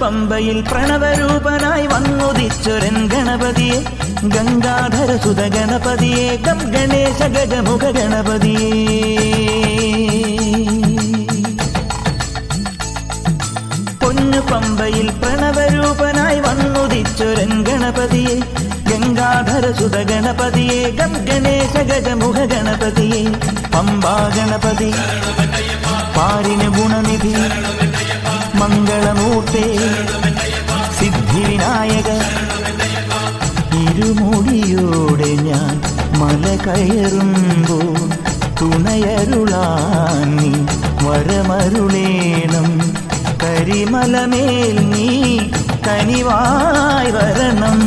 പമ്പയിൽ പ്രണവരൂപനായി വന്നുദിച്ചൊരൻ ഗണപതിയെ ഗംഗാധര സുത ഗണപതിയെ ഗം ഗണേശ ഗജമുഖ ഗണപതിയെ പൊന്നു പമ്പയിൽ പ്രണവരൂപനായി വന്നുദിച്ചൊരൻ ഗണപതിയെ ഗംഗാധര സുത ഗണപതിയെ ഗം ഗണേശ ഗജമുഖ ഗണപതിയെ പമ്പാ ഗണപതി പാരിന് ഗുണനിധി മംഗളമൂർത്തേ സിദ്ധിവിനായക ഇരുമുടിയോടെ ഞാൻ മല കയറുമ്പോൾ തുണയരുളാൻ നീ വരമരുളേണം കരിമലമേൽ നീ കനിവായി വരണം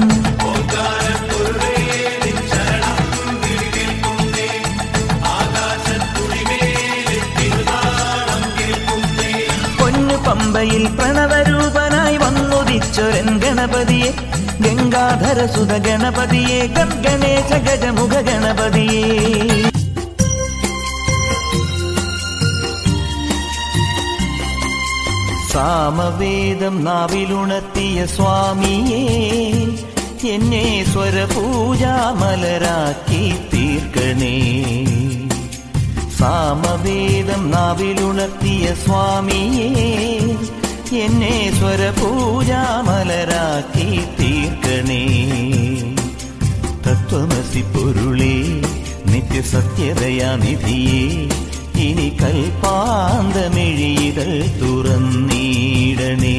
പമ്പയിൽ പ്രണവരൂപനായി വന്നുദിച്ചൊരൻ ഗണപതിയെ ഗംഗാധര സുത ഗണപതിയെ ഗം ഗണേശ ഗജമുഖ ഗണപതിയെ സാമവേദം നാവിലുണർത്തിയ സ്വാമിയേ എന്നെ സ്വരപൂജാമലരാക്കി തീർക്കണേ സാമവേദം നാവിലുണർത്തിയ സ്വാമിയേ എന്നെ സ്വരപൂജാമലരാക്കി തീർക്കണേ തത്വമസി പൊരുളേ നിത്യസത്യദയാനിധിയേ ഇനി കൽപ്പാന്തമിഴികൾ തുറന്നീടണേ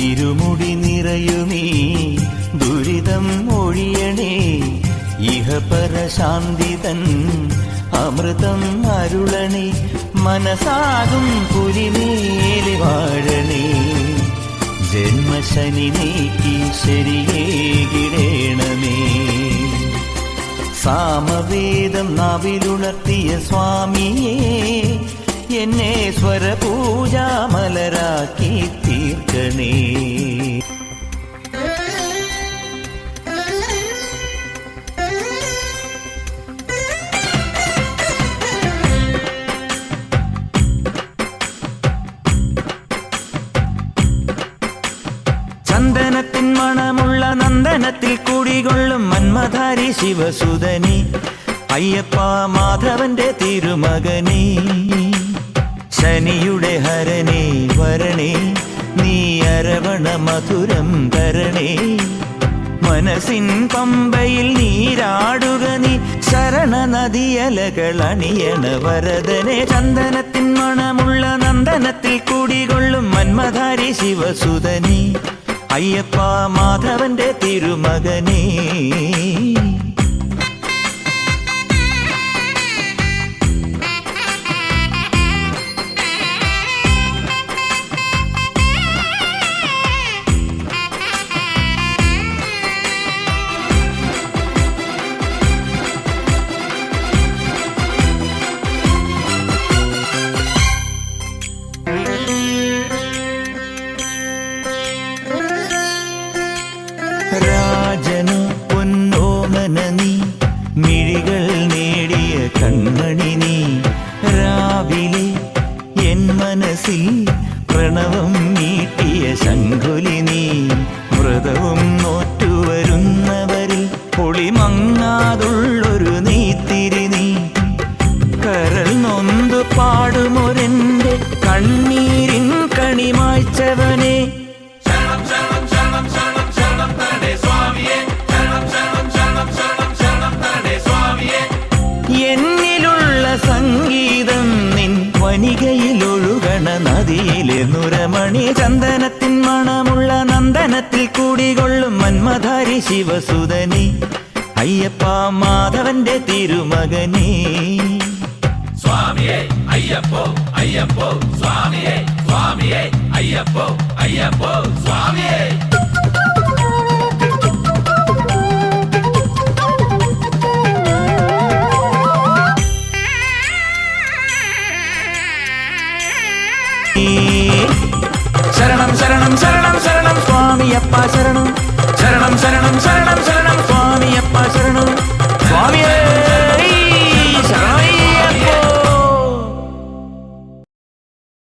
ഇരുമുടി നിറയുമീ ദുരിതം ഒഴിയണേ ഇഹപരശാന്തിതൻ അമൃതം അരുളണേ മനസാകും പുലിമേലി വാഴണേ ജന്മശനി നീക്കി ശരിയേകിടേണമേ സാമവേദം നാവിലുണർത്തിയ സ്വാമിയേ എന്നെ സ്വരപൂജാമലരാക്കി തീർക്കണേ ചന്ദനത്തിൻ മണമുള്ള നന്ദനത്തിൽ കുടികൊള്ളും മന്മധാരി ശിവസുതനി അയ്യപ്പ മാധവന്റെ തിരുമകനീ ശനിയുടെ ഹരണേ വരണേ നീ അരവണ മധുരം തരണേ മനസ്സിൻ പമ്പയിൽ നീരാടുക നീ ശരണ നദിയലകൾ അണിയണ വരദനെ ചന്ദനത്തിൻ മണമുള്ള നന്ദനത്തിൽ കൂടികൊള്ളും മന്മധാരി ശിവസുതനി അയ്യപ്പ മാധവന്റെ തിരുമകനേ രാജനു പൊന്നോമന നീ മിഴികൾ നേടിയ കൺമണി നീ രാവിലെ എൻ മനസ്സിൽ പ്രണവം നീട്ടിയ ശംഖുലി നീ വ്രതവും നോറ്റുവരുന്നവരിൽ പൊളിമങ്ങാതുള്ളൊരു നീത്തിരി നീ കരൾ നൊന്തു പാടുമൊരെന്റെ കണ്ണീരിൻ കണിമായ്ച്ചവനെ എന്നിലുള്ള സംഗീതം നിൻ വനികയിലൊഴുകണ നദിയിലെ നുരമണി ചന്ദനത്തിൻ മണമുള്ള നന്ദനത്തിൽ കൂടികൊള്ളും മന്മധാരി ശിവസുതനി അയ്യപ്പ മാധവന്റെ തിരുമകനേ സ്വാമിയേ അയ്യപ്പോ അയ്യപ്പോ സ്വാമിയേ സ്വാമിയേ അയ്യപ്പോ അയ്യപ്പോ സ്വാമിയേ ശരണം ശരണം ശരണം ശരണം സ്വാമിയപ്പ ശരണം ശരണം ശരണം ശരണം